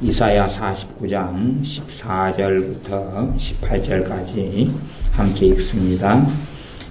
이사야 49장 14절부터 18절까지 함께 읽습니다.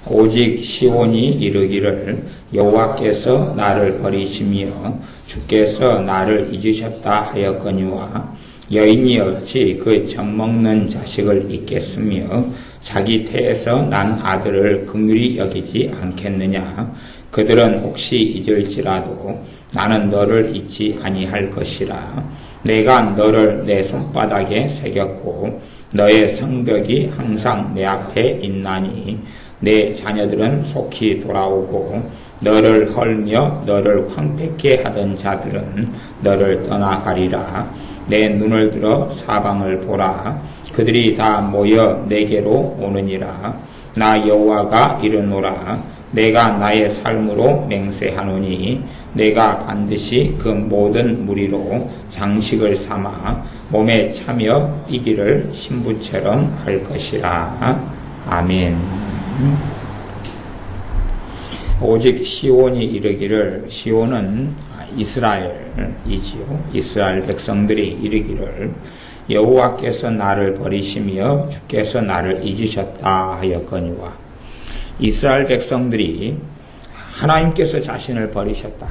오직 시온이 이르기를 여호와께서 나를 버리시며 주께서 나를 잊으셨다 하였거니와 여인이 어찌 그 젖먹는 자식을 잊겠으며 자기 태에서 난 아들을 긍휼히 여기지 않겠느냐. 그들은 혹시 잊을지라도 나는 너를 잊지 아니할 것이라. 내가 너를 내 손바닥에 새겼고 너의 성벽이 항상 내 앞에 있나니 내 자녀들은 속히 돌아오고 너를 헐며 너를 황폐케 하던 자들은 너를 떠나가리라. 내 눈을 들어 사방을 보라. 그들이 다 모여 내게로 오느니라. 나 여호와가 이르노라. 내가 나의 삶으로 맹세하노니 내가 반드시 그 모든 무리로 장식을 삼아 몸에 차며 뛰기를 신부처럼 할 것이라. 아멘. 오직 시온이 이르기를, 시온은 이스라엘이지요. 이스라엘 백성들이 이르기를 여호와께서 나를 버리시며 주께서 나를 잊으셨다 하였거니와. 이스라엘 백성들이 하나님께서 자신을 버리셨다,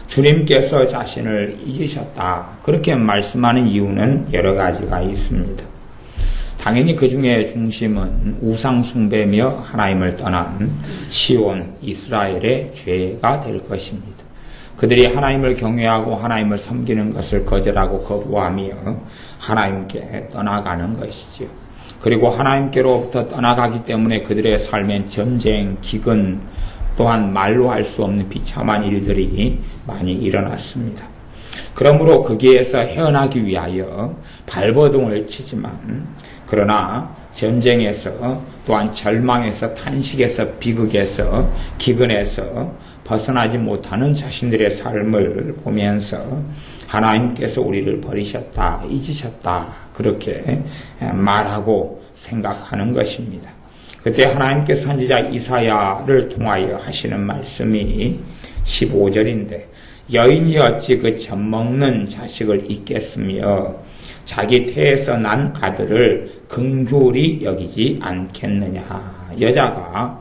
주님께서 자신을 잊으셨다, 그렇게 말씀하는 이유는 여러 가지가 있습니다. 당연히 그 중에 중심은 우상 숭배며 하나님을 떠난 시온 이스라엘의 죄가 될 것입니다. 그들이 하나님을 경외하고 하나님을 섬기는 것을 거절하고 거부하며 하나님께 떠나가는 것이지요. 그리고 하나님께로부터 떠나가기 때문에 그들의 삶엔 전쟁, 기근, 또한 말로 할 수 없는 비참한 일들이 많이 일어났습니다. 그러므로 거기에서 헤어나기 위하여 발버둥을 치지만, 그러나 전쟁에서, 또한 절망에서, 탄식에서, 비극에서, 기근에서 벗어나지 못하는 자신들의 삶을 보면서 하나님께서 우리를 버리셨다, 잊으셨다, 그렇게 말하고 생각하는 것입니다. 그때 하나님께서 선지자 이사야를 통하여 하시는 말씀이 15절인데, 여인이 어찌 그 젖먹는 자식을 잊겠으며 자기 태에서 난 아들을 긍휼히 여기지 않겠느냐. 여자가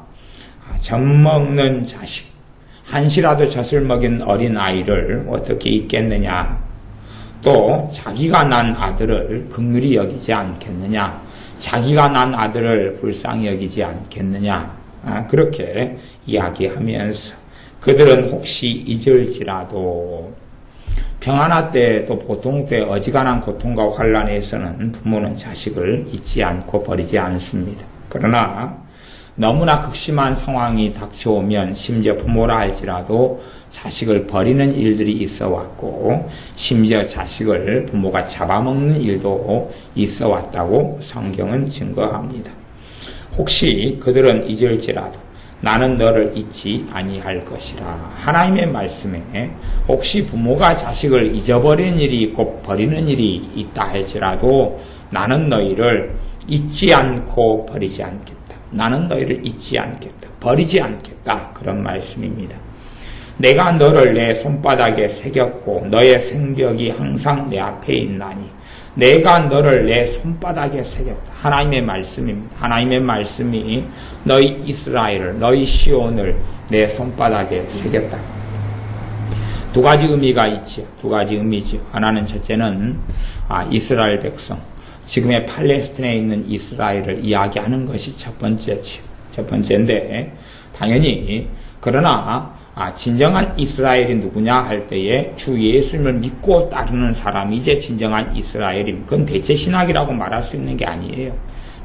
젖먹는 자식, 한시라도 젖을 먹인 어린아이를 어떻게 잊겠느냐. 또 자기가 난 아들을 긍휼히 여기지 않겠느냐. 자기가 난 아들을 불쌍히 여기지 않겠느냐. 그렇게 이야기하면서 그들은 혹시 잊을지라도, 평안할 때 또 보통 때 어지간한 고통과 환란에서는 부모는 자식을 잊지 않고 버리지 않습니다. 그러나 너무나 극심한 상황이 닥쳐오면 심지어 부모라 할지라도 자식을 버리는 일들이 있어 왔고, 심지어 자식을 부모가 잡아먹는 일도 있어 왔다고 성경은 증거합니다. 혹시 그들은 잊을지라도 나는 너를 잊지 아니할 것이라. 하나님의 말씀에 혹시 부모가 자식을 잊어버리는 일이 있고 버리는 일이 있다 할지라도 나는 너희를 잊지 않고 버리지 않겠다. 나는 너희를 잊지 않겠다, 버리지 않겠다, 그런 말씀입니다. 내가 너를 내 손바닥에 새겼고 너의 생벽이 항상 내 앞에 있나니. 내가 너를 내 손바닥에 새겼다. 하나님의 말씀입니다. 하나님의 말씀이 너희 이스라엘을, 너희 시온을 내 손바닥에 새겼다. 두 가지 의미가 있죠. 두 가지 의미죠. 하나는, 첫째는 이스라엘 백성, 지금의 팔레스틴에 있는 이스라엘을 이야기하는 것이 첫 번째죠. 첫 번째인데, 당연히 그러나 진정한 이스라엘이 누구냐 할 때에 주 예수님을 믿고 따르는 사람이 이제 진정한 이스라엘입니다. 그건 대체신학이라고 말할 수 있는 게 아니에요.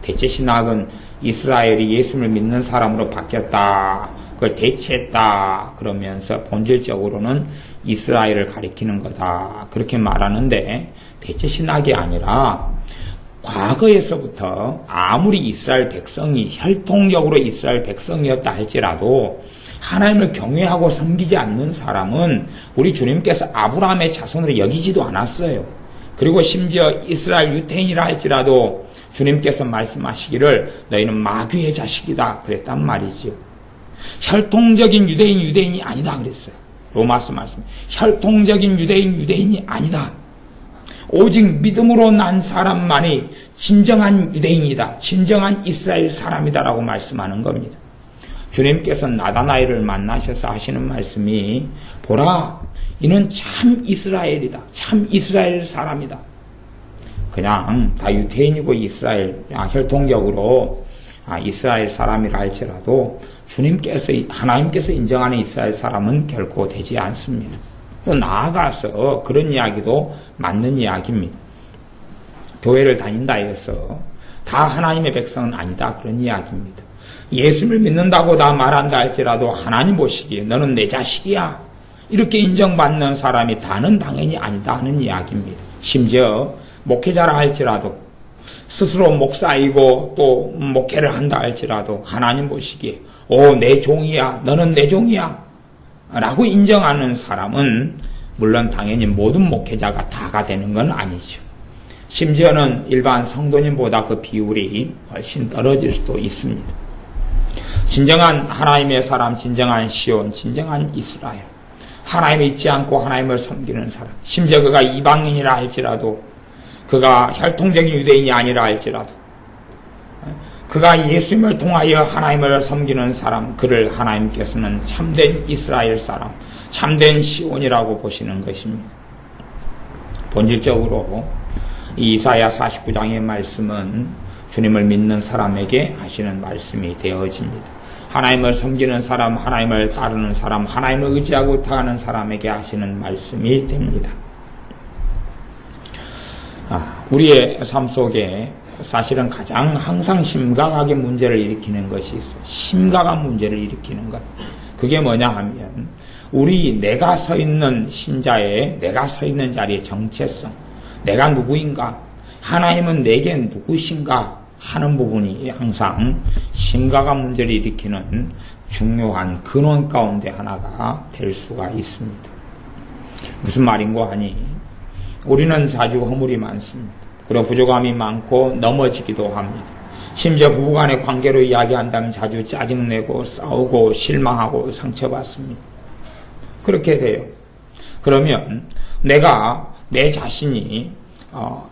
대체신학은 이스라엘이 예수님을 믿는 사람으로 바뀌었다, 그걸 대체했다 그러면서 본질적으로는 이스라엘을 가리키는 거다, 그렇게 말하는데, 대체신학이 아니라 과거에서부터 아무리 이스라엘 백성이 혈통적으로 이스라엘 백성이었다 할지라도 하나님을 경외하고 섬기지 않는 사람은 우리 주님께서 아브라함의 자손으로 여기지도 않았어요. 그리고 심지어 이스라엘 유태인이라 할지라도 주님께서 말씀하시기를 너희는 마귀의 자식이다 그랬단 말이지요. 혈통적인 유대인이 아니다 그랬어요. 로마서 말씀. 혈통적인 유대인이 아니다. 오직 믿음으로 난 사람만이 진정한 유대인이다. 진정한 이스라엘 사람이다라고 말씀하는 겁니다. 주님께서 나다나엘을 만나셔서 하시는 말씀이 보라, 이는 참 이스라엘이다. 참 이스라엘 사람이다. 그냥 다 유대인이고 이스라엘 혈통적으로 이스라엘 사람이라 할지라도 하나님께서 인정하는 이스라엘 사람은 결코 되지 않습니다. 또 나아가서 그런 이야기도 맞는 이야기입니다. 교회를 다닌다 해서 다 하나님의 백성은 아니다, 그런 이야기입니다. 예수를 믿는다고 다 말한다 할지라도 하나님 보시기에 너는 내 자식이야, 이렇게 인정받는 사람이 다는 당연히 아니다 하는 이야기입니다. 심지어 목회자라 할지라도 스스로 목사이고 또 목회를 한다 할지라도 하나님 보시기에 내 종이야, 너는 내 종이야 라고 인정하는 사람은 물론 당연히 모든 목회자가 다가 되는 건 아니죠. 심지어는 일반 성도님보다 그 비율이 훨씬 떨어질 수도 있습니다. 진정한 하나님의 사람, 진정한 시온, 진정한 이스라엘, 하나님을 잊지 않고 하나님을 섬기는 사람, 심지어 그가 이방인이라 할지라도, 그가 혈통적인 유대인이 아니라 할지라도, 그가 예수님을 통하여 하나님을 섬기는 사람, 그를 하나님께서는 참된 이스라엘 사람, 참된 시온이라고 보시는 것입니다. 본질적으로 이 이사야 49장의 말씀은 주님을 믿는 사람에게 하시는 말씀이 되어집니다. 하나님을 섬기는 사람, 하나님을 따르는 사람, 하나님을 의지하고 타가는 사람에게 하시는 말씀이 됩니다. 우리의 삶 속에 사실은 가장 항상 심각하게 문제를 일으키는 것이 있어요. 심각한 문제를 일으키는 것. 그게 뭐냐 하면 내가 서 있는 신자의 내가 서 있는 자리의 정체성, 내가 누구인가, 하나님은 내게 누구신가 하는 부분이 항상 심각한 문제를 일으키는 중요한 근원 가운데 하나가 될 수가 있습니다. 무슨 말인고 하니 우리는 자주 허물이 많습니다. 그리고 부족함이 많고 넘어지기도 합니다. 심지어 부부간의 관계로 이야기한다면 자주 짜증내고 싸우고 실망하고 상처받습니다. 그렇게 돼요. 그러면 내 자신이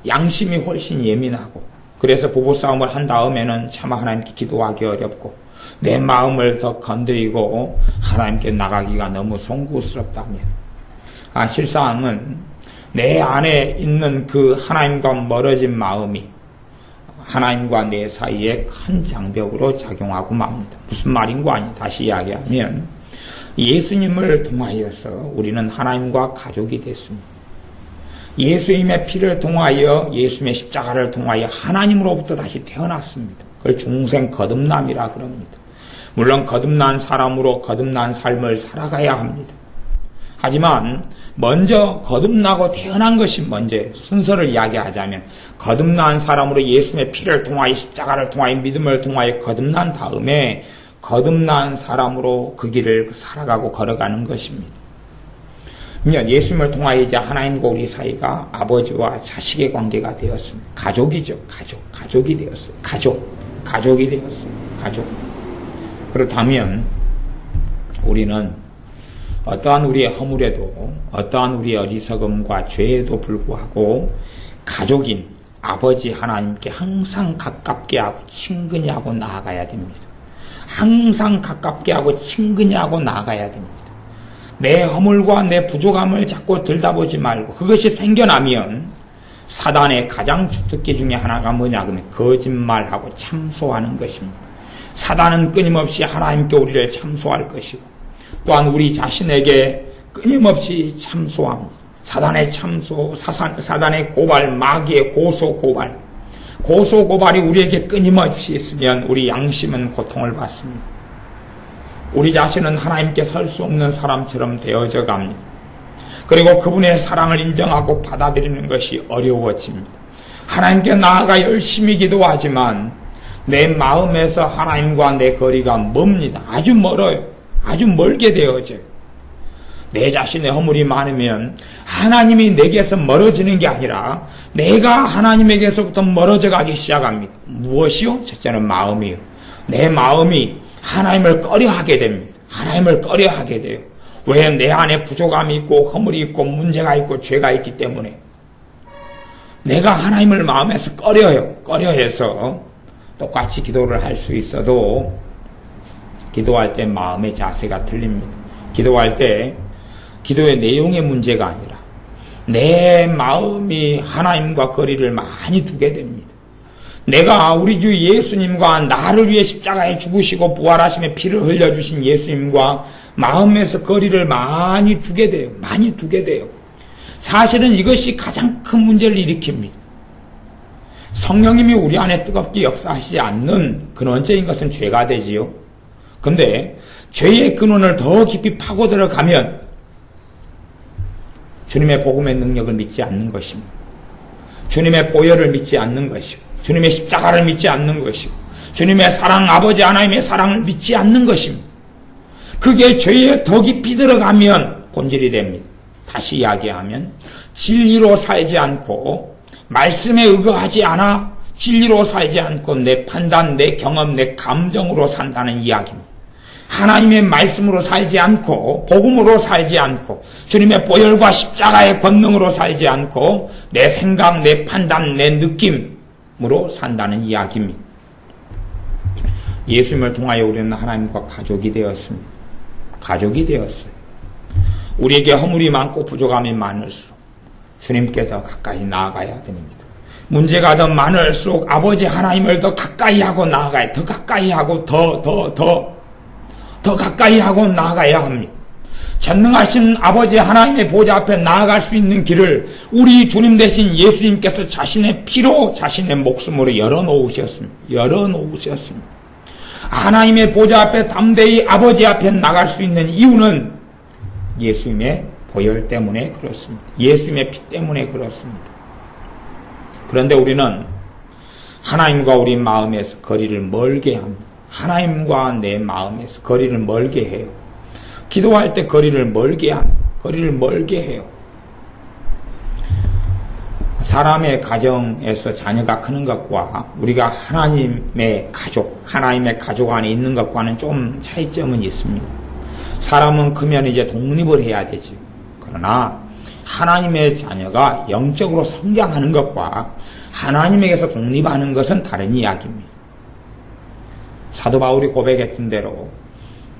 양심이 훨씬 예민하고, 그래서 부부싸움을 한 다음에는 차마 하나님께 기도하기 어렵고, 내 마음을 더 건드리고 하나님께 나가기가 너무 송구스럽다면, 실상은 내 안에 있는 그 하나님과 멀어진 마음이 하나님과 내 사이에 큰 장벽으로 작용하고 맙니다. 무슨 말인고 아니, 다시 이야기하면 예수님을 통하여서 우리는 하나님과 가족이 됐습니다. 예수님의 피를 통하여, 예수님의 십자가를 통하여 하나님으로부터 다시 태어났습니다. 그걸 중생 거듭남이라 그럽니다. 물론 거듭난 사람으로 거듭난 삶을 살아가야 합니다. 하지만 먼저 거듭나고 태어난 것이 먼저, 순서를 이야기하자면 거듭난 사람으로 예수님의 피를 통하여 십자가를 통하여 믿음을 통하여 거듭난 다음에 거듭난 사람으로 그 길을 살아가고 걸어가는 것입니다. 예수님을 통하여 이제 하나님과 우리 사이가 아버지와 자식의 관계가 되었습니다. 가족이죠. 가족이 되었어요. 가족이 되었어요. 가족. 그렇다면 우리는 어떠한 우리의 허물에도, 어떠한 우리의 어리석음과 죄에도 불구하고 가족인 아버지 하나님께 항상 가깝게 하고 친근히 하고 나아가야 됩니다. 항상 가깝게 하고 친근히 하고 나아가야 됩니다. 내 허물과 내 부족함을 자꾸 들다보지 말고, 그것이 생겨나면 사단의 가장 주특기 중에 하나가 뭐냐 그러면 거짓말하고 참소하는 것입니다. 사단은 끊임없이 하나님께 우리를 참소할 것이고, 또한 우리 자신에게 끊임없이 참소합니다. 사단의 참소, 사단의 고발, 마귀의 고소고발이 우리에게 끊임없이 있으면 우리 양심은 고통을 받습니다. 우리 자신은 하나님께 설 수 없는 사람처럼 되어져 갑니다. 그리고 그분의 사랑을 인정하고 받아들이는 것이 어려워집니다. 하나님께 나아가 열심히 기도하지만 내 마음에서 하나님과 내 거리가 멉니다. 아주 멀어요. 아주 멀게 되어져요. 내 자신의 허물이 많으면 하나님이 내게서 멀어지는 게 아니라 내가 하나님에게서부터 멀어져 가기 시작합니다. 무엇이요? 첫째는 마음이요. 내 마음이 하나님을 꺼려하게 됩니다. 하나님을 꺼려하게 돼요. 왜? 내 안에 부족함이 있고 허물이 있고 문제가 있고 죄가 있기 때문에. 내가 하나님을 마음에서 꺼려해서 똑같이 기도를 할 수 있어도 기도할 때 마음의 자세가 틀립니다. 기도할 때 기도의 내용의 문제가 아니라 내 마음이 하나님과 거리를 많이 두게 됩니다. 내가 우리 주 예수님과 나를 위해 십자가에 죽으시고 부활하심에 피를 흘려주신 예수님과 마음에서 거리를 많이 두게 돼요. 사실은 이것이 가장 큰 문제를 일으킵니다. 성령님이 우리 안에 뜨겁게 역사하시지 않는 근원적인 것은 죄가 되지요. 그런데 죄의 근원을 더 깊이 파고 들어가면 주님의 복음의 능력을 믿지 않는 것입니다. 주님의 보혈을 믿지 않는 것이고 주님의 십자가를 믿지 않는 것이고 주님의 사랑, 아버지 하나님의 사랑을 믿지 않는 것입니다. 그게 죄에 더 깊이 들어가면 본질이 됩니다. 다시 이야기하면 진리로 살지 않고 말씀에 의거하지 않아 진리로 살지 않고 내 판단, 내 경험, 내 감정으로 산다는 이야기입니다. 하나님의 말씀으로 살지 않고 복음으로 살지 않고 주님의 보혈과 십자가의 권능으로 살지 않고 내 생각, 내 판단, 내 느낌으로 산다는 이야기입니다. 예수님을 통하여 우리는 하나님과 가족이 되었습니다. 가족이 되었어요. 우리에게 허물이 많고 부족함이 많을수록 주님께서 가까이 나아가야 됩니다. 문제가 더 많을수록 아버지 하나님을 더 가까이 하고 나아가야, 더 가까이 하고 더 가까이 하고 나아가야 합니다. 전능하신 아버지 하나님의 보좌 앞에 나아갈 수 있는 길을 우리 주님 대신 예수님께서 자신의 피로 자신의 목숨으로 열어놓으셨습니다. 하나님의 보좌 앞에 담대히 아버지 앞에 나갈 수 있는 이유는 예수님의 보혈 때문에 그렇습니다. 예수님의 피 때문에 그렇습니다. 그런데 우리는 하나님과 우리 마음에서 거리를 멀게 합니다. 하나님과 내 마음에서 거리를 멀게 해요. 기도할 때 거리를 멀게 해요. 사람의 가정에서 자녀가 크는 것과 우리가 하나님의 가족 안에 있는 것과는 좀 차이점은 있습니다. 사람은 크면 이제 독립을 해야 되죠. 그러나 하나님의 자녀가 영적으로 성장하는 것과 하나님에게서 독립하는 것은 다른 이야기입니다. 사도 바울이 고백했던 대로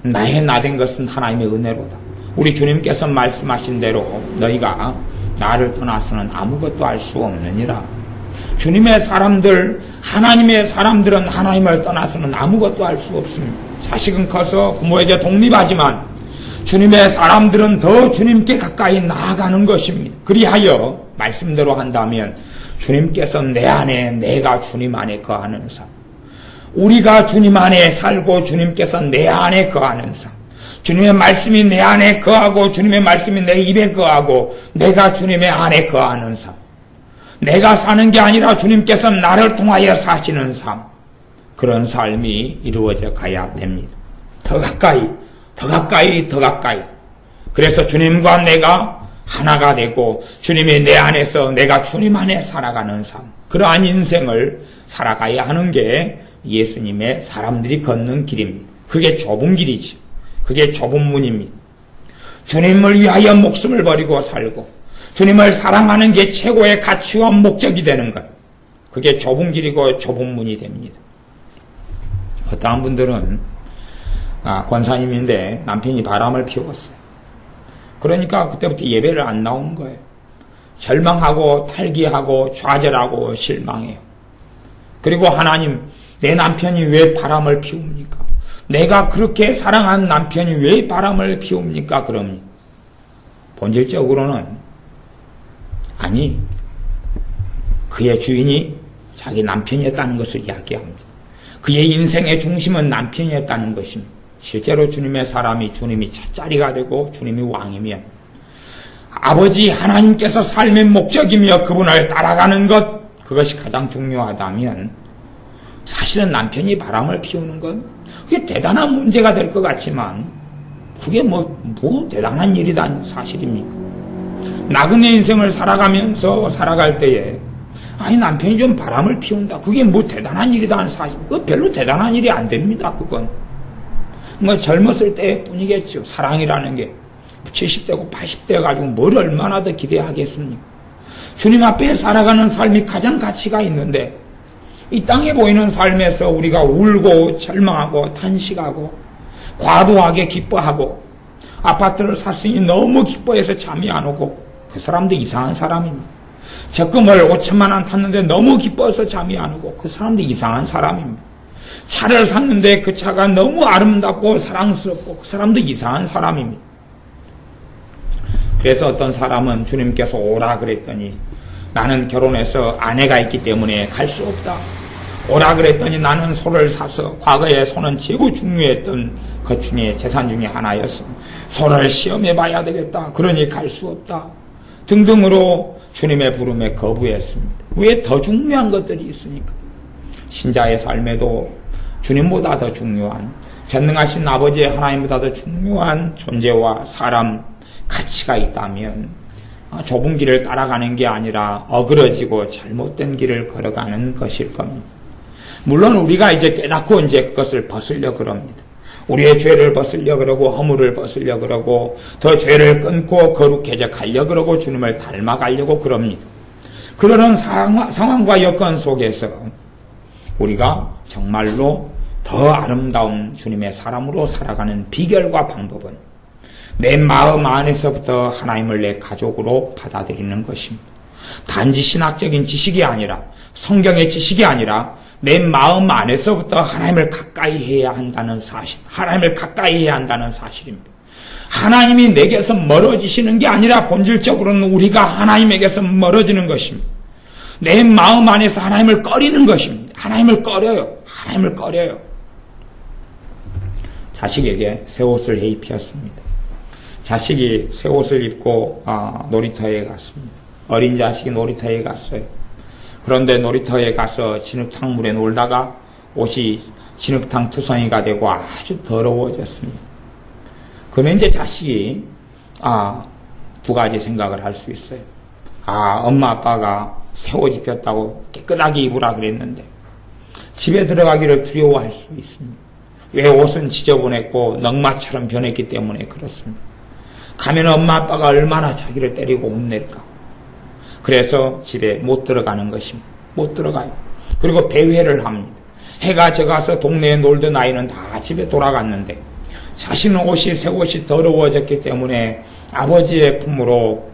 나의 나된 것은 하나님의 은혜로다. 우리 주님께서 말씀하신 대로 너희가 나를 떠나서는 아무것도 할 수 없느니라. 주님의 사람들, 하나님의 사람들은 하나님을 떠나서는 아무것도 할 수 없습니다. 자식은 커서 부모에게 독립하지만 주님의 사람들은 더 주님께 가까이 나아가는 것입니다. 그리하여 말씀대로 한다면 주님께서 내 안에, 내가 주님 안에 거하는 삶, 우리가 주님 안에 살고 주님께서 내 안에 거하는 삶, 주님의 말씀이 내 안에 거하고 주님의 말씀이 내 입에 거하고 내가 주님의 안에 거하는 삶, 내가 사는 게 아니라 주님께서 나를 통하여 사시는 삶, 그런 삶이 이루어져 가야 됩니다. 더 가까이. 그래서 주님과 내가 하나가 되고 주님이 내 안에서 내가 주님 안에 살아가는 삶, 그러한 인생을 살아가야 하는 게 예수님의 사람들이 걷는 길입니다. 그게 좁은 길이지. 그게 좁은 문입니다. 주님을 위하여 목숨을 버리고 살고 주님을 사랑하는 게 최고의 가치와 목적이 되는 것. 그게 좁은 길이고 좁은 문이 됩니다. 어떠한 분들은 권사님인데 남편이 바람을 피웠어요. 그러니까 그때부터 예배를 안 나오는 거예요. 절망하고 탈기하고 좌절하고 실망해요. 그리고 하나님, 내 남편이 왜 바람을 피웁니까? 내가 그렇게 사랑한 남편이 왜 바람을 피웁니까? 그럼 본질적으로는 아니, 그의 주인이 자기 남편이었다는 것을 이야기합니다. 그의 인생의 중심은 남편이었다는 것입니다. 실제로 주님의 사람이 주님이 첫자리가 되고 주님이 왕이면 아버지 하나님께서 삶의 목적이며 그분을 따라가는 것, 그것이 가장 중요하다면 사실은 남편이 바람을 피우는 건 그게 대단한 문제가 될 것 같지만 그게 뭐 대단한 일이다 사실입니까? 나그네 인생을 살아갈 때에 아니 남편이 좀 바람을 피운다, 그게 뭐 대단한 일이다 하는 사실, 그거 별로 대단한 일이 안 됩니다. 그건 뭐 젊었을 때뿐이겠죠. 사랑이라는 게 70대고 80대 가지고 뭘 얼마나 더 기대하겠습니까? 주님 앞에 살아가는 삶이 가장 가치가 있는데 이 땅에 보이는 삶에서 우리가 울고 절망하고 탄식하고 과도하게 기뻐하고 아파트를 샀으니 너무 기뻐해서 잠이 안 오고 그 사람도 이상한 사람입니다. 적금을 5천만 원 탔는데 너무 기뻐서 잠이 안 오고 그 사람도 이상한 사람입니다. 차를 샀는데 그 차가 너무 아름답고 사랑스럽고 그 사람도 이상한 사람입니다. 그래서 어떤 사람은 주님께서 오라 그랬더니 나는 결혼해서 아내가 있기 때문에 갈 수 없다. 오라 그랬더니 나는 소를 사서 과거에 소는 최고 중요했던 것 중에 재산 중에 하나였어. 소를 시험해 봐야 되겠다. 그러니 갈 수 없다. 등등으로 주님의 부름에 거부했습니다. 왜 더 중요한 것들이 있으니까. 신자의 삶에도 주님보다 더 중요한 전능하신 아버지 하나님보다 더 중요한 존재와 사람 가치가 있다면 좁은 길을 따라가는 게 아니라 어그러지고 잘못된 길을 걸어가는 것일 겁니다. 물론 우리가 이제 깨닫고 이제 그것을 벗으려 그럽니다. 우리의 죄를 벗으려 그러고 허물을 벗으려 그러고 더 죄를 끊고 거룩해져 가려 그러고 주님을 닮아가려고 그럽니다. 그러는 상황과 여건 속에서 우리가 정말로 더 아름다운 주님의 사람으로 살아가는 비결과 방법은 내 마음 안에서부터 하나님을 내 가족으로 받아들이는 것입니다. 단지 신학적인 지식이 아니라 성경의 지식이 아니라 내 마음 안에서부터 하나님을 가까이 해야 한다는 사실, 하나님을 가까이 해야 한다는 사실입니다. 하나님이 내게서 멀어지시는 게 아니라 본질적으로는 우리가 하나님에게서 멀어지는 것입니다. 내 마음 안에서 하나님을 꺼리는 것입니다. 하나님을 꺼려요. 하나님을 꺼려요. 자식에게 새 옷을 입혔습니다. 자식이 새 옷을 입고 놀이터에 갔습니다. 어린 자식이 놀이터에 갔어요. 그런데 놀이터에 가서 진흙탕물에 놀다가 옷이 진흙탕 투성이가 되고 아주 더러워졌습니다. 그러면 이제 자식이 두 가지 생각을 할 수 있어요. 엄마 아빠가 새 옷 입혔다고 깨끗하게 입으라 그랬는데 집에 들어가기를 두려워할 수 있습니다. 왜 옷은 지저분했고 넝마처럼 변했기 때문에 그렇습니다. 가면 엄마 아빠가 얼마나 자기를 때리고 혼낼까. 그래서 집에 못 들어가는 것입니다. 못 들어가요. 그리고 배회를 합니다. 해가 져가서 동네에 놀던 아이는 다 집에 돌아갔는데 자신의 옷이 새 옷이 더러워졌기 때문에 아버지의 품으로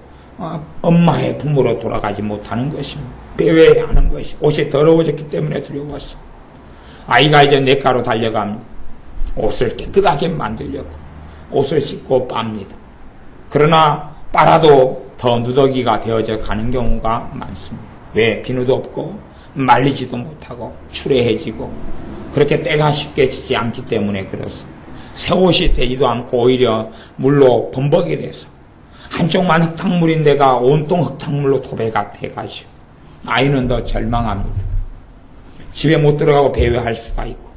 엄마의 품으로 돌아가지 못하는 것입니다. 배회하는 것이 옷이 더러워졌기 때문에 두려웠어. 아이가 이제 냇가로 달려갑니다. 옷을 깨끗하게 만들려고 옷을 씻고 빱니다. 그러나 빨아도 더 누더기가 되어져 가는 경우가 많습니다. 왜? 비누도 없고 말리지도 못하고 추레해지고 그렇게 때가 쉽게 지지 않기 때문에 그렇습니다. 새 옷이 되지도 않고 오히려 물로 범벅이 돼서 한쪽만 흙탕물인데가 온통 흙탕물로 도배가 돼가지고 아이는 더 절망합니다. 집에 못 들어가고 배회할 수가 있고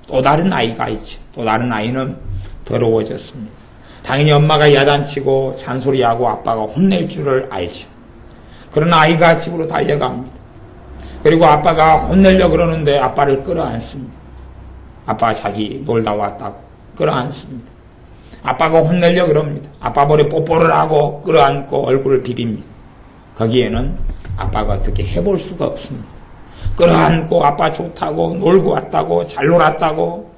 또 다른 아이가 있죠. 또 다른 아이는 더러워졌습니다. 당연히 엄마가 야단치고 잔소리하고 아빠가 혼낼 줄을 알죠. 그러나 아이가 집으로 달려갑니다. 그리고 아빠가 혼내려고 그러는데 아빠를 끌어안습니다. 아빠가 자기 놀다 왔다고 끌어안습니다. 아빠가 혼내려고 그럽니다. 아빠 머리에 뽀뽀를 하고 끌어안고 얼굴을 비빕니다. 거기에는 아빠가 어떻게 해볼 수가 없습니다. 끌어안고 아빠 좋다고 놀고 왔다고 잘 놀았다고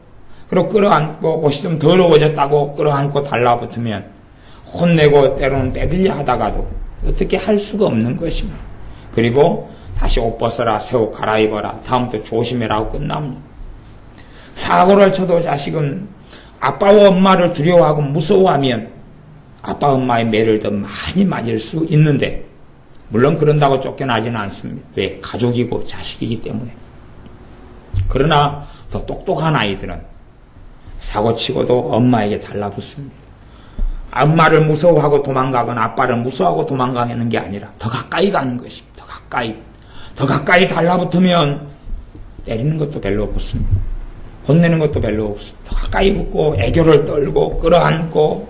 그리고 끌어안고 옷이 좀 더러워졌다고 끌어안고 달라붙으면 혼내고 때로는 때들려 하다가도 어떻게 할 수가 없는 것입니다. 그리고 다시 옷 벗어라, 새 옷 갈아입어라, 다음부터 조심해라고 끝납니다. 사고를 쳐도 자식은 아빠와 엄마를 두려워하고 무서워하면 아빠 엄마의 매를 더 많이 맞을 수 있는데 물론 그런다고 쫓겨나지는 않습니다. 왜? 가족이고 자식이기 때문에. 그러나 더 똑똑한 아이들은 사고치고도 엄마에게 달라붙습니다. 엄마를 무서워하고 도망가거나 아빠를 무서워하고 도망가는 게 아니라 더 가까이 가는 것입니다. 더 가까이 달라붙으면 때리는 것도 별로 없습니다. 혼내는 것도 별로 없습니다. 더 가까이 붙고 애교를 떨고 끌어안고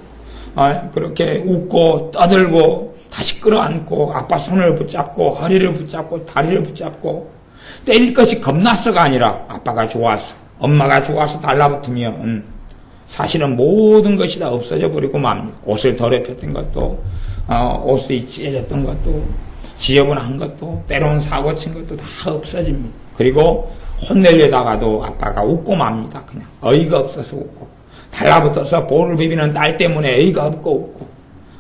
그렇게 웃고 떠들고 다시 끌어안고 아빠 손을 붙잡고 허리를 붙잡고 다리를 붙잡고 때릴 것이 겁나서가 아니라 아빠가 좋아서 엄마가 좋아서 달라붙으면 사실은 모든 것이 다 없어져 버리고 맙니다. 옷을 더럽혔던 것도 옷이 찢어졌던 것도 지저분한 것도 때로는 사고 친 것도 다 없어집니다. 그리고 혼내려다가도 아빠가 웃고 맙니다. 그냥 어이가 없어서 웃고, 달라붙어서 볼을 비비는 딸 때문에 어이가 없고 웃고,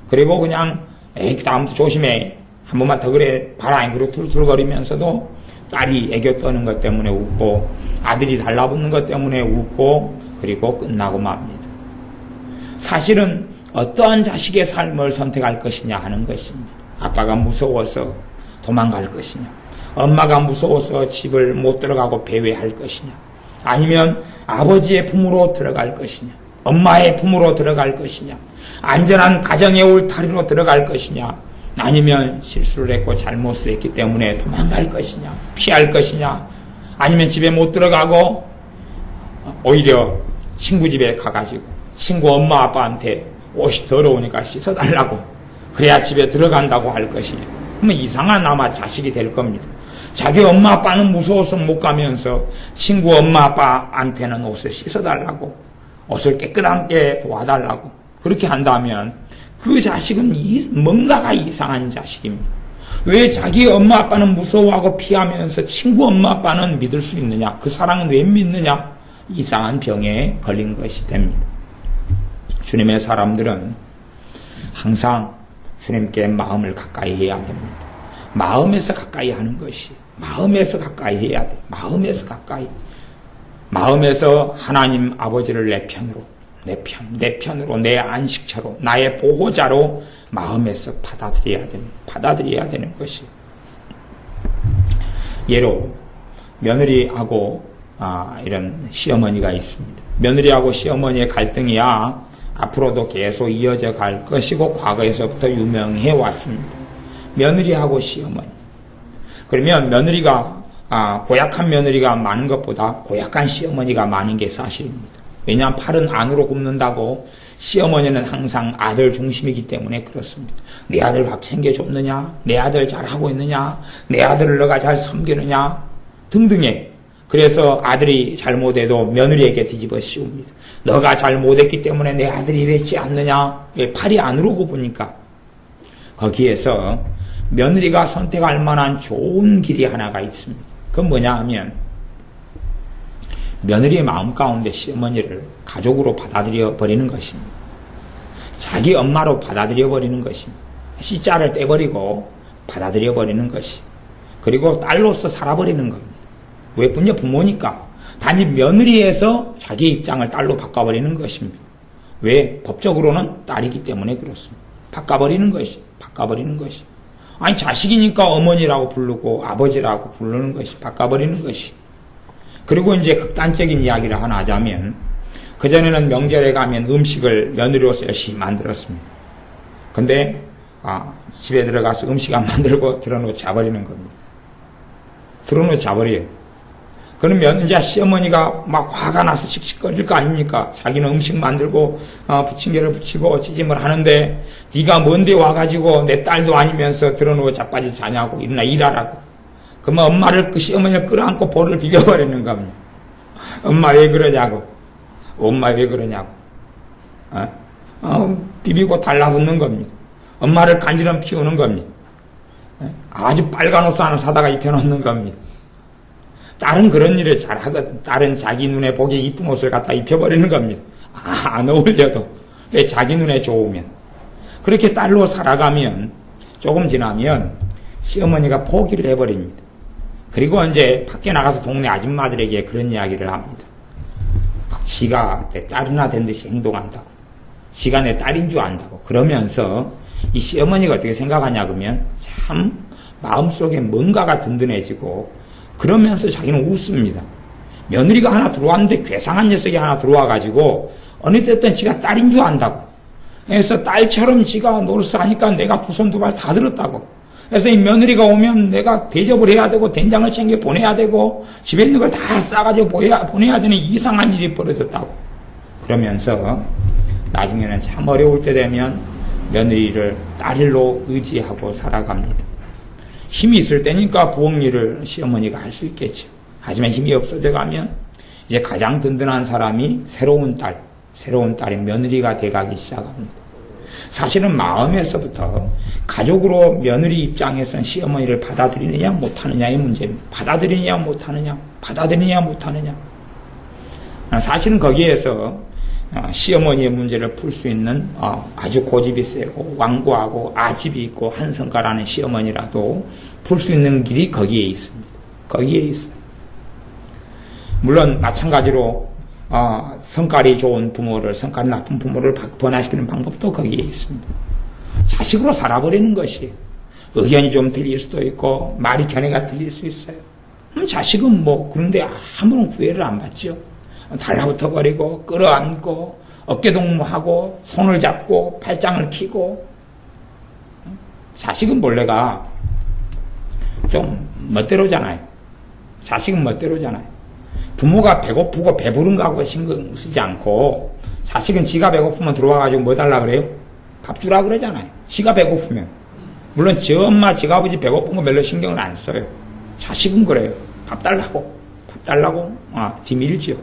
그리고 그냥 에이 다음부터 조심해 한 번만 더 그래 봐라 그러고 툴툴거리면서도 딸이 애교 떠는 것 때문에 웃고, 아들이 달라붙는 것 때문에 웃고, 그리고 끝나고 맙니다. 사실은 어떠한 자식의 삶을 선택할 것이냐 하는 것입니다. 아빠가 무서워서 도망갈 것이냐, 엄마가 무서워서 집을 못 들어가고 배회할 것이냐, 아니면 아버지의 품으로 들어갈 것이냐, 엄마의 품으로 들어갈 것이냐, 안전한 가정의 울타리로 들어갈 것이냐, 아니면 실수를 했고 잘못을 했기 때문에 도망갈 것이냐, 피할 것이냐, 아니면 집에 못 들어가고 오히려 친구 집에 가가지고 친구 엄마 아빠한테 옷이 더러우니까 씻어달라고 그래야 집에 들어간다고 할 것이냐. 그러면 이상한 아마 자식이 될 겁니다. 자기 엄마 아빠는 무서워서 못 가면서 친구 엄마 아빠한테는 옷을 씻어달라고, 옷을 깨끗하게 도와달라고 그렇게 한다면 그 자식은 뭔가가 이상한 자식입니다. 왜 자기 엄마 아빠는 무서워하고 피하면서 친구 엄마 아빠는 믿을 수 있느냐, 그 사랑은 왜 믿느냐, 이상한 병에 걸린 것이 됩니다. 주님의 사람들은 항상 주님께 마음을 가까이 해야 됩니다. 마음에서 가까이 하는 것이, 마음에서 가까이 해야 돼. 마음에서 가까이. 마음에서 하나님 아버지를 내 편으로, 내 편으로, 내 안식처로, 나의 보호자로 마음에서 받아들여야 됩니다. 받아들여야 되는 것이. 예로 며느리하고 이런 시어머니가 있습니다. 며느리하고 시어머니의 갈등이야 앞으로도 계속 이어져 갈 것이고 과거에서부터 유명해 왔습니다. 며느리하고 시어머니. 그러면 며느리가 고약한 며느리가 많은 것보다 고약한 시어머니가 많은 게 사실입니다. 왜냐하면 팔은 안으로 굽는다고 시어머니는 항상 아들 중심이기 때문에 그렇습니다. 내 아들 밥 챙겨줬느냐, 내 아들 잘하고 있느냐, 내 아들을 너가 잘 섬기느냐 등등의, 그래서 아들이 잘못해도 며느리에게 뒤집어 씌웁니다. 너가 잘못했기 때문에 내 아들이 이랬지 않느냐. 왜? 팔이 안으로 굽으니까. 거기에서 며느리가 선택할 만한 좋은 길이 하나가 있습니다. 그건 뭐냐 하면 며느리의 마음 가운데 시어머니를 가족으로 받아들여 버리는 것입니다. 자기 엄마로 받아들여 버리는 것입니다. 씨자를 떼버리고 받아들여 버리는 것이, 그리고 딸로서 살아버리는 겁니다. 왜? 부모니까. 단지 며느리에서 자기 입장을 딸로 바꿔버리는 것입니다. 왜? 법적으로는 딸이기 때문에 그렇습니다. 바꿔버리는 것이. 아니 자식이니까 어머니라고 부르고 아버지라고 부르는 것이, 바꿔버리는 것이. 그리고 이제 극단적인 이야기를 하나 하자면, 그전에는 명절에 가면 음식을 며느리로서 열심히 만들었습니다. 근데 집에 들어가서 음식 안 만들고 들어놓자 버리는 겁니다. 들어놓자 버려요. 그러면 이제 시어머니가 막 화가 나서 씩씩거릴 거 아닙니까? 자기는 음식 만들고 부침개를 부치고 찌짐을 하는데 네가 뭔데 와가지고 내 딸도 아니면서 들어놓고 자빠지 자냐고, 일어나 일하라고. 그러면 엄마를, 그 시어머니를 끌어안고 볼을 비벼버리는 겁니다. 엄마 왜 그러냐고. 엄마 왜 그러냐고. 비비고 달라붙는 겁니다. 엄마를 간지럼 피우는 겁니다. 아주 빨간 옷 하나 사다가 입혀놓는 겁니다. 딸은 그런 일을 잘 하거든. 딸은 자기 눈에 보기에 이쁜 옷을 갖다 입혀버리는 겁니다. 안 어울려도. 왜? 자기 눈에 좋으면. 그렇게 딸로 살아가면 조금 지나면 시어머니가 포기를 해버립니다. 그리고 이제 밖에 나가서 동네 아줌마들에게 그런 이야기를 합니다. 지가 내 딸이나 된 듯이 행동한다고. 지가 내 딸인 줄 안다고. 그러면서 이 시어머니가 어떻게 생각하냐 그러면 참 마음속에 뭔가가 든든해지고, 그러면서 자기는 웃습니다. 며느리가 하나 들어왔는데 괴상한 녀석이 하나 들어와가지고 어느 때부터 지가 딸인 줄 안다고. 그래서 딸처럼 지가 노릇을 하니까 내가 두 손 두 발 다 들었다고. 그래서 이 며느리가 오면 내가 대접을 해야 되고 된장을 챙겨 보내야 되고 집에 있는 걸 다 싸가지고 보내야 되는 이상한 일이 벌어졌다고. 그러면서 나중에는 참 어려울 때 되면 며느리를 딸로 의지하고 살아갑니다. 힘이 있을 때니까 부엌 일을 시어머니가 할 수 있겠죠. 하지만 힘이 없어져 가면 이제 가장 든든한 사람이 새로운 딸인 며느리가 돼가기 시작합니다. 사실은 마음에서부터 가족으로 며느리 입장에서는 시어머니를 받아들이느냐 못하느냐의 문제입니다. 받아들이느냐 못하느냐, 받아들이느냐 못하느냐. 사실은 거기에서 시어머니의 문제를 풀 수 있는 아주 고집이 세고 완고하고 아집이 있고 한성가라는 시어머니라도 풀 수 있는 길이 거기에 있습니다. 거기에 있어요. 물론 마찬가지로 성깔이 좋은 부모를, 성깔이 나쁜 부모를 변화시키는 방법도 거기에 있습니다. 자식으로 살아버리는 것이 의견이 좀 들릴 수도 있고 말이 견해가 들릴 수 있어요. 자식은 뭐 그런데 아무런 구애를 안 받죠. 달라붙어 버리고 끌어안고 어깨동무하고 손을 잡고 팔짱을 끼고. 자식은 본래가 좀 멋대로잖아요. 자식은 멋대로잖아요. 부모가 배고프고 배부른가 하고 신경 쓰지 않고 자식은 지가 배고프면 들어와가지고 뭐 달라 그래요? 밥 주라 그러잖아요. 지가 배고프면. 물론 지 엄마 지 아버지 배고픈 거 별로 신경을 안 써요. 자식은 그래요. 밥 달라고 뒤밀지요.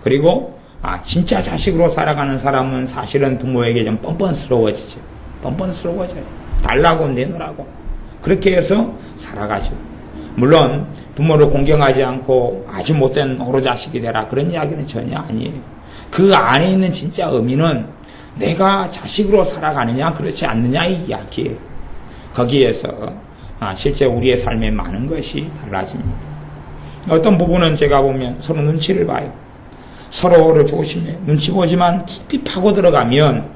그리고 진짜 자식으로 살아가는 사람은 사실은 부모에게 좀 뻔뻔스러워지죠. 뻔뻔스러워져요. 달라고 내놓으라고. 그렇게 해서 살아가죠. 물론 부모를 공경하지 않고 아주 못된 호로자식이 되라 그런 이야기는 전혀 아니에요. 그 안에 있는 진짜 의미는 내가 자식으로 살아가느냐 그렇지 않느냐의 이야기예요. 거기에서 실제 우리의 삶에 많은 것이 달라집니다. 어떤 부분은 제가 보면 서로 눈치를 봐요. 서로를 조심해. 눈치 보지만 깊이 파고 들어가면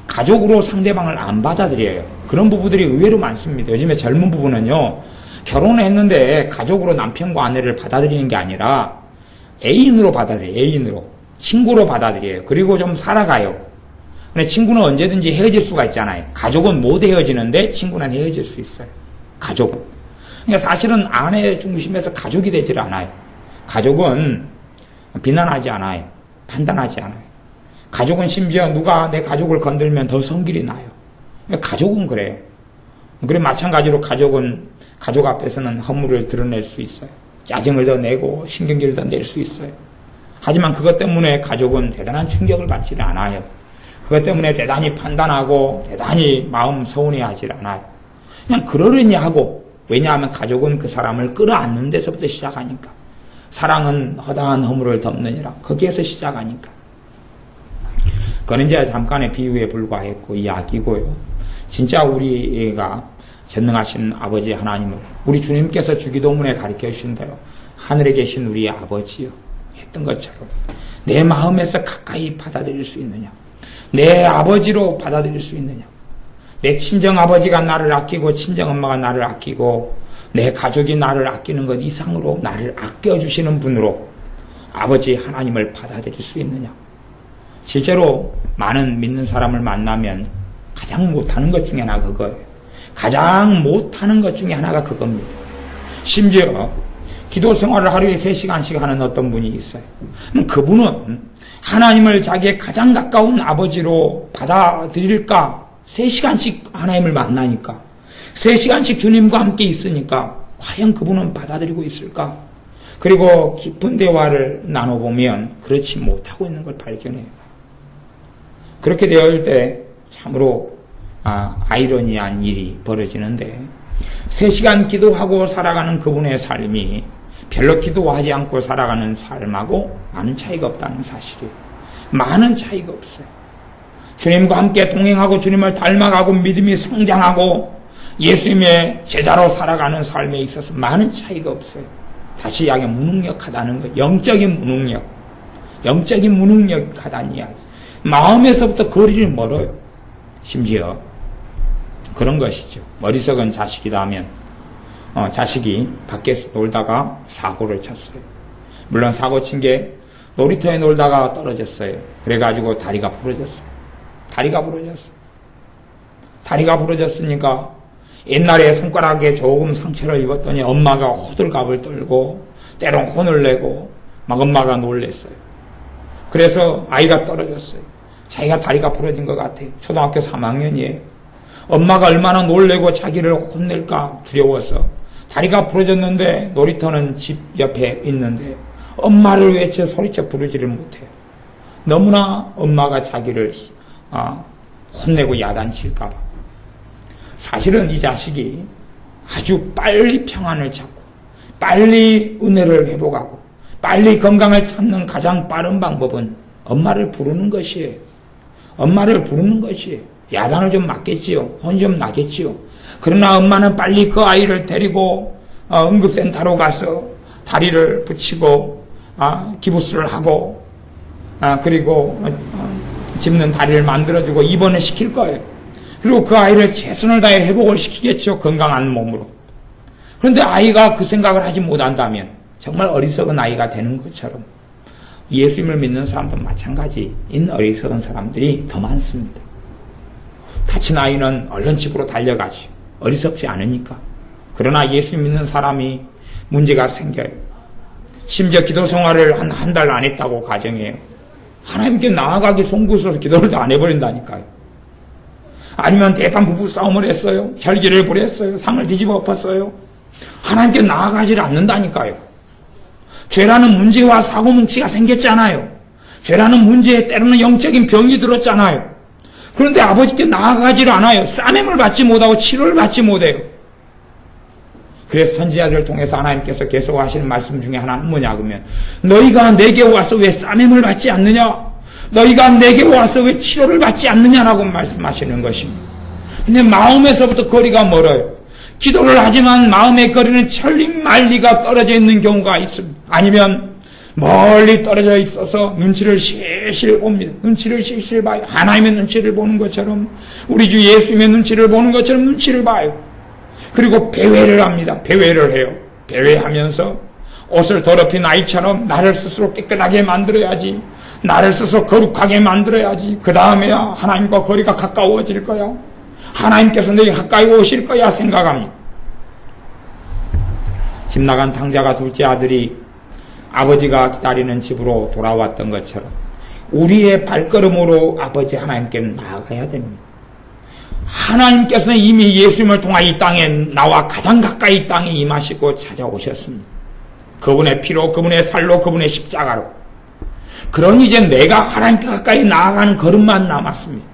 가족으로 상대방을 안 받아들여요. 그런 부부들이 의외로 많습니다. 요즘에 젊은 부부는요. 결혼을 했는데 가족으로 남편과 아내를 받아들이는 게 아니라 애인으로 받아들여요. 애인으로. 친구로 받아들여요. 그리고 좀 살아가요. 근데 친구는 언제든지 헤어질 수가 있잖아요. 가족은 못 헤어지는데 친구는 헤어질 수 있어요. 가족은. 그러니까 사실은 아내 중심에서 가족이 되질 않아요. 가족은 비난하지 않아요. 판단하지 않아요. 가족은 심지어 누가 내 가족을 건들면 더 성질이 나요. 그러니까 가족은 그래요. 그리고 마찬가지로 가족은 가족 앞에서는 허물을 드러낼 수 있어요. 짜증을 더 내고 신경질을 더 낼 수 있어요. 하지만 그것 때문에 가족은 대단한 충격을 받지를 않아요. 그것 때문에 대단히 판단하고 대단히 마음 서운해하지 않아요. 그냥 그러려니 하고, 왜냐하면 가족은 그 사람을 끌어안는 데서부터 시작하니까. 사랑은 허다한 허물을 덮느니라. 거기에서 시작하니까. 그건 이제 잠깐의 비유에 불과했고 이야기고요. 진짜 우리가 전능하신 아버지 하나님을 우리 주님께서 주기도문에 가르쳐 주신 대로 하늘에 계신 우리 아버지요 했던 것처럼 내 마음에서 가까이 받아들일 수 있느냐, 내 아버지로 받아들일 수 있느냐, 내 친정아버지가 나를 아끼고 친정엄마가 나를 아끼고 내 가족이 나를 아끼는 것 이상으로 나를 아껴주시는 분으로 아버지 하나님을 받아들일 수 있느냐. 실제로 많은 믿는 사람을 만나면 가장 못하는 것 중에 하나가 그거예요. 가장 못하는 것 중에 하나가 그겁니다. 심지어 기도 생활을 하루에 3시간씩 하는 어떤 분이 있어요. 그분은 하나님을 자기의 가장 가까운 아버지로 받아들일까? 3시간씩 하나님을 만나니까 3시간씩 주님과 함께 있으니까 과연 그분은 받아들이고 있을까? 그리고 깊은 대화를 나눠보면 그렇지 못하고 있는 걸 발견해요. 그렇게 되어올 때 참으로 아이러니한 일이 벌어지는데 3시간 기도하고 살아가는 그분의 삶이 별로 기도하지 않고 살아가는 삶하고 많은 차이가 없다는 사실이에요. 많은 차이가 없어요. 주님과 함께 동행하고 주님을 닮아가고 믿음이 성장하고 예수님의 제자로 살아가는 삶에 있어서 많은 차이가 없어요. 다시 이야기 무능력하다는 것. 영적인 무능력. 영적인 무능력하다는 이야기. 마음에서부터 거리를 멀어요. 심지어 그런 것이죠. 머릿속은 자식이다 하면 자식이 밖에서 놀다가 사고를 쳤어요. 물론 사고 친 게 놀이터에 놀다가 떨어졌어요. 그래가지고 다리가 부러졌어요. 다리가 부러졌으니까 옛날에 손가락에 조금 상처를 입었더니 엄마가 호들갑을 떨고 때론 혼을 내고 막 엄마가 놀랬어요. 그래서 아이가 떨어졌어요. 자기가 다리가 부러진 것 같아요. 초등학교 3학년이에요. 엄마가 얼마나 놀래고 자기를 혼낼까 두려워서 다리가 부러졌는데 놀이터는 집 옆에 있는데 엄마를 외쳐 소리쳐 부르지를 못해요. 너무나 엄마가 자기를 혼내고 야단칠까봐. 사실은 이 자식이 아주 빨리 평안을 찾고 빨리 은혜를 회복하고 빨리 건강을 찾는 가장 빠른 방법은 엄마를 부르는 것이에요. 엄마를 부르는 것이에요. 야단을 좀 맞겠지요. 혼이 좀 나겠지요. 그러나 엄마는 빨리 그 아이를 데리고 응급센터로 가서 다리를 붙이고 기부스를 하고 그리고 짚는 다리를 만들어주고 입원을 시킬 거예요. 그리고 그 아이를 최선을 다해 회복을 시키겠죠. 건강한 몸으로. 그런데 아이가 그 생각을 하지 못한다면 정말 어리석은 아이가 되는 것처럼 예수님을 믿는 사람도 마찬가지인 어리석은 사람들이 더 많습니다. 다친 아이는 얼른 집으로 달려가지. 어리석지 않으니까. 그러나 예수님 믿는 사람이 문제가 생겨요. 심지어 기도 생활을 한 달 안 했다고 가정해요. 하나님께 나아가기 송구스러워서 기도를 다 안 해버린다니까요. 아니면 대판 부부싸움을 했어요. 혈기를 부렸어요. 상을 뒤집어 엎었어요. 하나님께 나아가지를 않는다니까요. 죄라는 문제와 사고뭉치가 생겼잖아요. 죄라는 문제에 때로는 영적인 병이 들었잖아요. 그런데 아버지께 나아가지를 않아요. 싸매을 받지 못하고 치료를 받지 못해요. 그래서 선지자들을 통해서 하나님께서 계속 하시는 말씀 중에 하나는 뭐냐 그러면 너희가 내게 와서 왜 싸매을 받지 않느냐? 너희가 내게 와서 왜 치료를 받지 않느냐라고 말씀하시는 것입니다. 근데 마음에서부터 거리가 멀어요. 기도를 하지만 마음의 거리는 천리말리가 떨어져 있는 경우가 있습니다. 아니면 멀리 떨어져 있어서 눈치를 실실 봅니다. 눈치를 실실 봐요. 하나님의 눈치를 보는 것처럼 우리 주 예수님의 눈치를 보는 것처럼 눈치를 봐요. 그리고 배회를 합니다. 배회를 해요. 배회하면서 옷을 더럽힌 아이처럼 나를 스스로 깨끗하게 만들어야지. 나를 스스로 거룩하게 만들어야지. 그 다음에야 하나님과 거리가 가까워질 거야. 하나님께서 내게 가까이 오실 거야 생각합니다. 집 나간 탕자가 둘째 아들이 아버지가 기다리는 집으로 돌아왔던 것처럼 우리의 발걸음으로 아버지 하나님께 나아가야 됩니다. 하나님께서는 이미 예수님을 통하여 이 땅에 나와 가장 가까이 이 땅에 임하시고 찾아오셨습니다. 그분의 피로, 그분의 살로, 그분의 십자가로. 그러니 이제 내가 하나님께 가까이 나아가는 걸음만 남았습니다.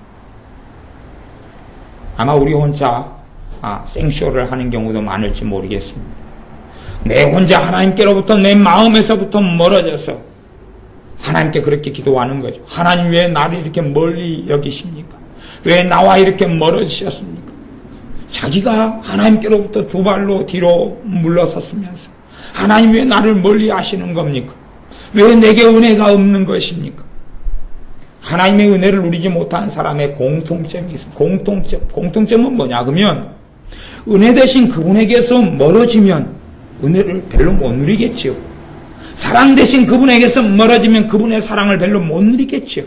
아마 우리 혼자 생쇼를 하는 경우도 많을지 모르겠습니다. 내 혼자 하나님께로부터 내 마음에서부터 멀어져서 하나님께 그렇게 기도하는 거죠. 하나님 왜 나를 이렇게 멀리 여기십니까? 왜 나와 이렇게 멀어지셨습니까? 자기가 하나님께로부터 두 발로 뒤로 물러섰으면서 하나님 왜 나를 멀리 하시는 겁니까? 왜 내게 은혜가 없는 것입니까? 하나님의 은혜를 누리지 못한 사람의 공통점이 있습니다. 공통점은 뭐냐 그러면 은혜 대신 그분에게서 멀어지면 은혜를 별로 못 누리겠지요. 사랑 대신 그분에게서 멀어지면 그분의 사랑을 별로 못 누리겠지요.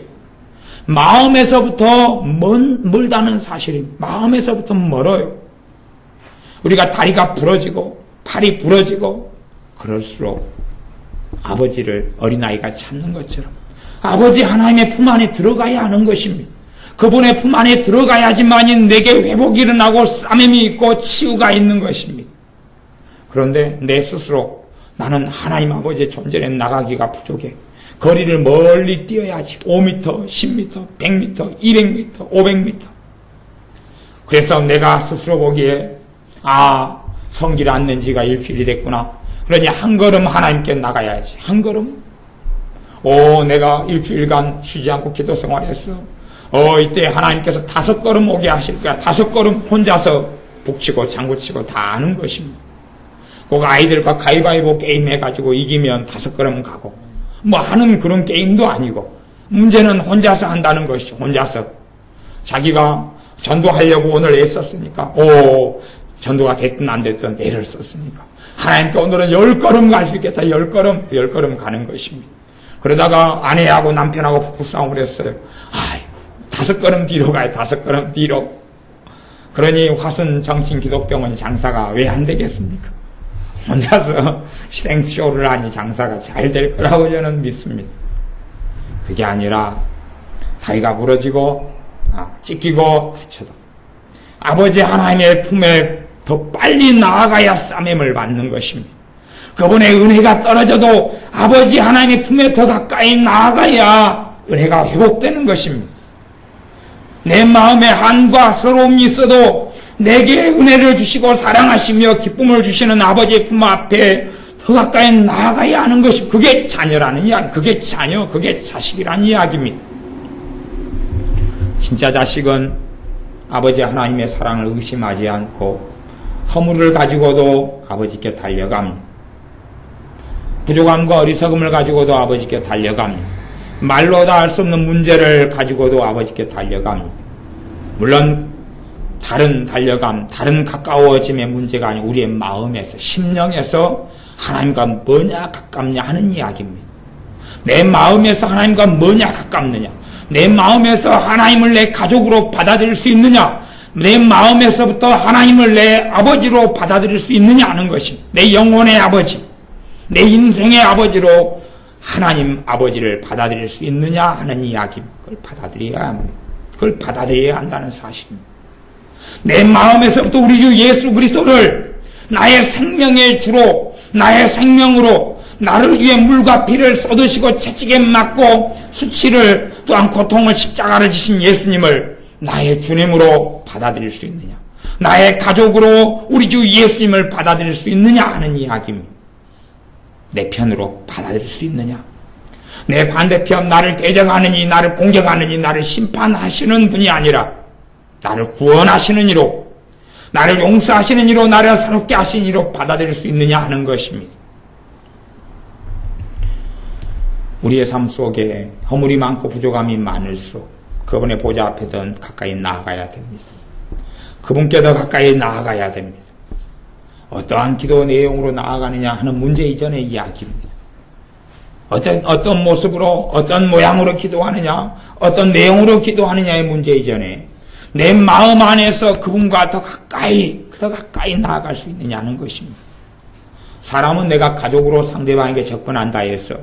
마음에서부터 멀다는 사실이 마음에서부터 멀어요. 우리가 다리가 부러지고 팔이 부러지고 그럴수록 아버지를 어린아이가 찾는 것처럼 아버지 하나님의 품 안에 들어가야 하는 것입니다. 그분의 품 안에 들어가야지만이 내게 회복이 일어나고 싸매미 있고 치유가 있는 것입니다. 그런데 내 스스로 나는 하나님 아버지의 존재에 나가기가 부족해. 거리를 멀리 뛰어야지. 5m, 10m, 100m, 200m, 500m. 그래서 내가 스스로 보기에 성기를 안 낸 지가 일주일이 됐구나. 그러니 한 걸음 하나님께 나가야지. 한 걸음. 내가 일주일간 쉬지 않고 기도 생활했어. 이때 하나님께서 5걸음 오게 하실 거야. 5걸음 혼자서 북치고 장구치고 다 아는 것입니다. 그 아이들과 가위바위보 게임 해가지고 이기면 5걸음 가고 하는 그런 게임도 아니고 문제는 혼자서 한다는 것이죠. 혼자서 자기가 전도하려고 오늘 애썼으니까 전도가 됐든 안 됐든 애를 썼으니까 하나님께 오늘은 10걸음 갈 수 있겠다. 10걸음 가는 것입니다. 그러다가 아내하고 남편하고 부부싸움을 했어요. 5걸음 뒤로 가요. 5걸음 뒤로. 그러니 화순 정신 기독병원 장사가 왜 안 되겠습니까? 혼자서 실행쇼를 하니 장사가 잘 될 거라고 저는 믿습니다. 그게 아니라 다리가 부러지고 찢기고 다쳐도 아버지 하나님의 품에 더 빨리 나아가야 싸매을 받는 것입니다. 그분의 은혜가 떨어져도 아버지 하나님의 품에 더 가까이 나아가야 은혜가 회복되는 것입니다. 내 마음에 한과 서러움이 있어도 내게 은혜를 주시고 사랑하시며 기쁨을 주시는 아버지의 품 앞에 더 가까이 나아가야 하는 것이 그게 자녀라는 이야기, 그게 자녀, 그게 자식이라는 이야기입니다. 진짜 자식은 아버지 하나님의 사랑을 의심하지 않고 허물을 가지고도 아버지께 달려갑니다. 부족함과 어리석음을 가지고도 아버지께 달려갑니다. 말로 다 할 수 없는 문제를 가지고도 아버지께 달려갑니다. 물론 다른 달려감, 다른 가까워짐의 문제가 아니고 우리의 마음에서, 심령에서 하나님과 뭐냐 가깝냐 하는 이야기입니다. 내 마음에서 하나님과 뭐냐 가깝느냐, 내 마음에서 하나님을 내 가족으로 받아들일 수 있느냐, 내 마음에서부터 하나님을 내 아버지로 받아들일 수 있느냐 하는 것입니다. 내 영혼의 아버지, 내 인생의 아버지로 하나님 아버지를 받아들일 수 있느냐 하는 이야기입니다. 그걸 받아들여야 합니다. 그걸 받아들여야 한다는 사실입니다. 내 마음에서부터 우리 주 예수 그리스도를 나의 생명의 주로, 나의 생명으로, 나를 위해 물과 피를 쏟으시고 채찍에 맞고 수치를 또한 고통을 십자가를 지신 예수님을 나의 주님으로 받아들일 수 있느냐, 나의 가족으로 우리 주 예수님을 받아들일 수 있느냐 하는 이야기입니다. 내 편으로 받아들일 수 있느냐, 내 반대편 나를 대적하느니, 나를 공격하느니, 나를 심판하시는 분이 아니라 나를 구원하시는 이로, 나를 용서하시는 이로, 나를 새롭게 하시는 이로 받아들일 수 있느냐 하는 것입니다. 우리의 삶 속에 허물이 많고 부족함이 많을수록 그분의 보좌 앞에 더 가까이 나아가야 됩니다. 그분께 더 가까이 나아가야 됩니다. 어떠한 기도 내용으로 나아가느냐 하는 문제 이전의 이야기입니다. 어떤 모습으로, 어떤 모양으로 기도하느냐, 어떤 내용으로 기도하느냐의 문제 이전에 내 마음 안에서 그분과 더 가까이 나아갈 수 있느냐는 것입니다. 사람은 내가 가족으로 상대방에게 접근한다 해서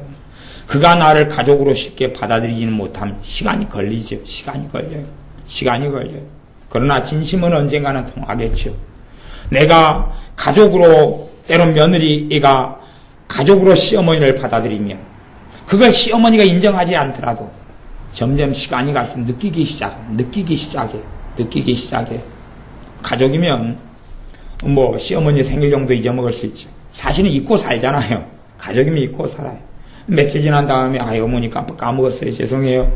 그가 나를 가족으로 쉽게 받아들이지는 못하면 시간이 걸리죠. 시간이 걸려요. 그러나 진심은 언젠가는 통하겠죠. 내가 가족으로, 때론 며느리가 가족으로 시어머니를 받아들이면 그걸 시어머니가 인정하지 않더라도 점점 시간이 갈수록 느끼기 시작해. 가족이면 뭐 시어머니 생일 정도 잊어먹을 수 있죠. 사실은 잊고 살잖아요. 가족이면 잊고 살아요. 며칠 지난 다음에 어머니 까먹었어요. 죄송해요.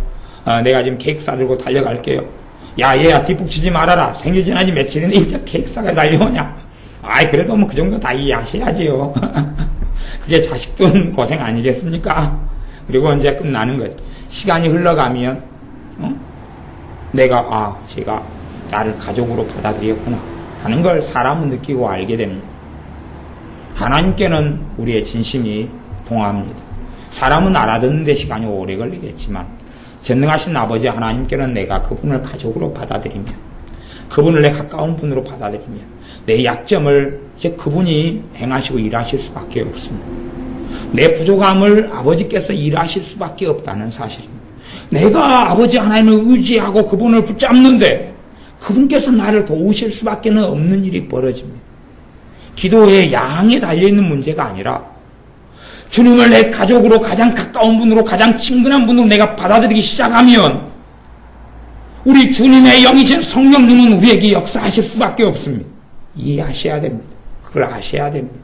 내가 지금 케이크 싸들고 달려갈게요. 야, 얘야 뒷북치지 말아라. 생일 지나지 며칠인데 이제 케이크 싸가 달려오냐. 그래도 뭐 그 정도 다 이해하셔야지요. 그게 자식들 고생 아니겠습니까? 그리고 언제 끝나는 거죠. 시간이 흘러가면 내가 제가 나를 가족으로 받아들였구나 하는 걸 사람은 느끼고 알게 됩니다. 하나님께는 우리의 진심이 동합니다. 사람은 알아듣는 데 시간이 오래 걸리겠지만 전능하신 아버지 하나님께는 내가 그분을 가족으로 받아들이며 그분을 내 가까운 분으로 받아들이며 내 약점을 이제 그분이 행하시고 일하실 수밖에 없습니다. 내 부족함을 아버지께서 일하실 수밖에 없다는 사실입니다. 내가 아버지 하나님을 의지하고 그분을 붙잡는데 그분께서 나를 도우실 수밖에 없는 일이 벌어집니다. 기도의 양에 달려있는 문제가 아니라 주님을 내 가족으로, 가장 가까운 분으로, 가장 친근한 분으로 내가 받아들이기 시작하면 우리 주님의 영이신 성령님은 우리에게 역사하실 수밖에 없습니다. 이해하셔야 됩니다. 그걸 아셔야 됩니다.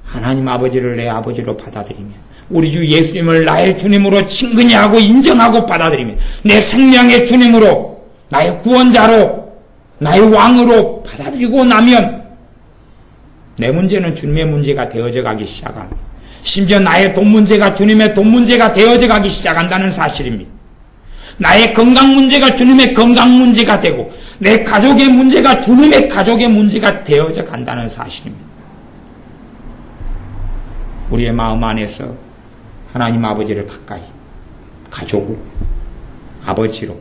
하나님 아버지를 내 아버지로 받아들이면, 우리 주 예수님을 나의 주님으로 친근히 하고 인정하고 받아들이면, 내 생명의 주님으로, 나의 구원자로, 나의 왕으로 받아들이고 나면 내 문제는 주님의 문제가 되어져 가기 시작합니다. 심지어 나의 돈 문제가 주님의 돈 문제가 되어져 가기 시작한다는 사실입니다. 나의 건강 문제가 주님의 건강 문제가 되고 내 가족의 문제가 주님의 가족의 문제가 되어져 간다는 사실입니다. 우리의 마음 안에서 하나님 아버지를 가까이 가족으로, 아버지로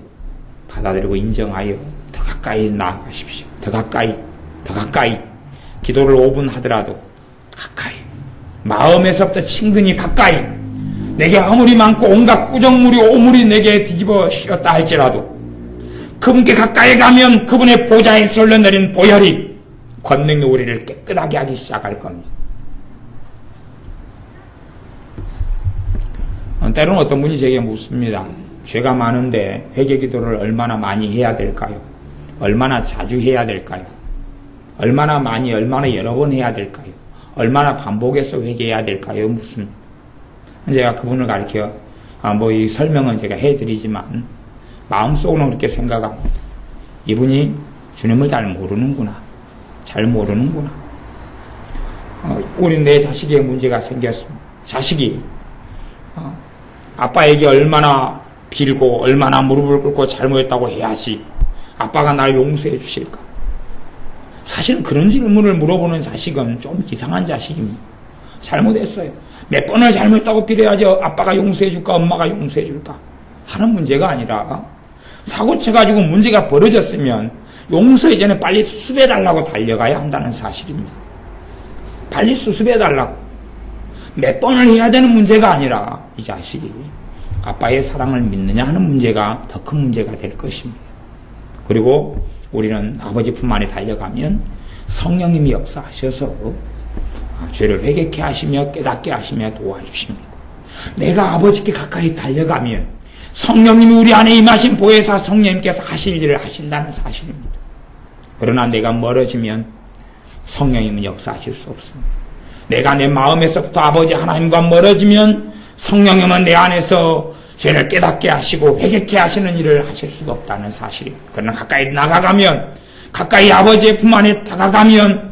받아들이고 인정하여 더 가까이 나아가십시오. 더 가까이 기도를 5분 하더라도 가까이, 마음에서부터 친근히 가까이, 내게 허물이 많고 온갖 꾸정물이 오물이 내게 뒤집어 씌었다 할지라도 그분께 가까이 가면 그분의 보좌에 흘러내린 보혈이 권능이 우리를 깨끗하게 하기 시작할 겁니다. 때로는 어떤 분이 제게 묻습니다. 죄가 많은데 회개 기도를 얼마나 많이 해야 될까요? 얼마나 자주 해야 될까요? 얼마나 많이, 얼마나 여러 번 해야 될까요? 얼마나 반복해서 회개해야 될까요? 묻습니다. 제가 그분을 가리켜, 이 설명은 제가 해드리지만, 마음속으로 그렇게 생각합니다. 이분이 주님을 잘 모르는구나. 잘 모르는구나. 우리 내 자식에게 문제가 생겼습니다. 자식이, 아빠에게 얼마나 빌고, 얼마나 무릎을 꿇고 잘못했다고 해야지, 아빠가 날 용서해 주실까? 사실은 그런 질문을 물어보는 자식은 좀 이상한 자식입니다. 잘못했어요. 몇 번을 잘못했다고 빌어야지 아빠가 용서해 줄까, 엄마가 용서해 줄까 하는 문제가 아니라, 사고 쳐가지고 문제가 벌어졌으면 용서에 전에 빨리 수습해달라고 달려가야 한다는 사실입니다. 빨리 수습해달라고. 몇 번을 해야 되는 문제가 아니라 이 자식이 아빠의 사랑을 믿느냐 하는 문제가 더 큰 문제가 될 것입니다. 그리고 우리는 아버지 품 안에 달려가면 성령님이 역사하셔서 죄를 회개케 하시며 깨닫게 하시며 도와주십니다. 내가 아버지께 가까이 달려가면 성령님이 우리 안에 임하신 보혜사 성령님께서 하실 일을 하신다는 사실입니다. 그러나 내가 멀어지면 성령님은 역사하실 수 없습니다. 내가 내 마음에서부터 아버지 하나님과 멀어지면 성령님은 내 안에서 죄를 깨닫게 하시고 회개케 하시는 일을 하실 수가 없다는 사실입니다. 그러나 가까이 나가가면, 가까이 아버지의 품 안에 다가가면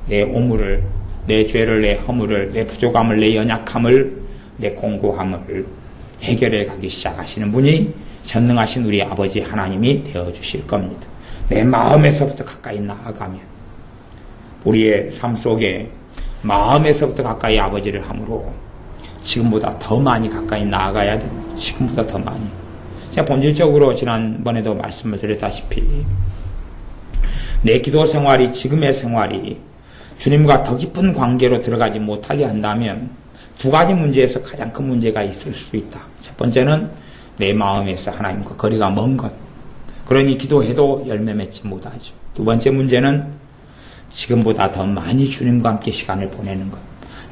내 오물을, 내 죄를, 내 허물을, 내 부족함을, 내 연약함을, 내 공고함을 해결해 가기 시작하시는 분이 전능하신 우리 아버지 하나님이 되어주실 겁니다. 내 마음에서부터 가까이 나아가면, 우리의 삶 속에 마음에서부터 가까이 아버지를 함으로 지금보다 더 많이 가까이 나아가야 됩니다. 지금보다 더 많이. 제가 본질적으로 지난번에도 말씀을 드렸다시피 내 기도 생활이, 지금의 생활이 주님과 더 깊은 관계로 들어가지 못하게 한다면 두 가지 문제에서 가장 큰 문제가 있을 수 있다. 첫 번째는 내 마음에서 하나님과 거리가 먼 것. 그러니 기도해도 열매 맺지 못하죠. 두 번째 문제는 지금보다 더 많이 주님과 함께 시간을 보내는 것.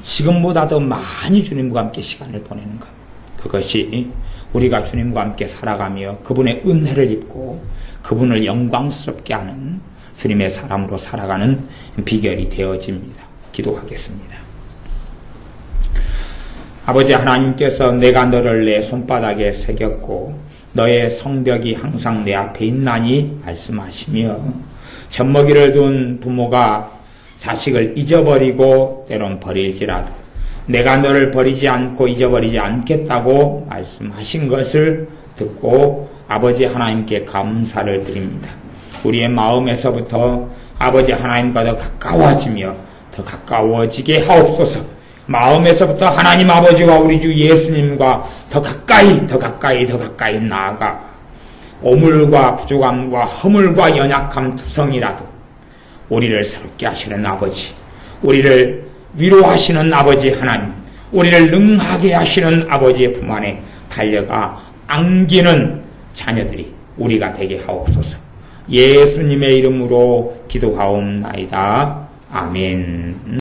지금보다 더 많이 주님과 함께 시간을 보내는 것. 그것이 우리가 주님과 함께 살아가며 그분의 은혜를 입고 그분을 영광스럽게 하는 주님의 사람으로 살아가는 비결이 되어집니다. 기도하겠습니다. 아버지 하나님께서 내가 너를 내 손바닥에 새겼고 너의 성벽이 항상 내 앞에 있나니 말씀하시며 젖먹이를 둔 부모가 자식을 잊어버리고 때론 버릴지라도 내가 너를 버리지 않고 잊어버리지 않겠다고 말씀하신 것을 듣고 아버지 하나님께 감사를 드립니다. 우리의 마음에서부터 아버지 하나님과 더 가까워지며 더 가까워지게 하옵소서. 마음에서부터 하나님 아버지와 우리 주 예수님과 더 가까이 나아가 오물과 부족함과 허물과 연약함 투성이라도 우리를 새롭게 하시는 아버지, 우리를 위로하시는 아버지 하나님, 우리를 능하게 하시는 아버지의 품 안에 달려가 안기는 자녀들이 우리가 되게 하옵소서. 예수님의 이름으로 기도하옵나이다. 아멘.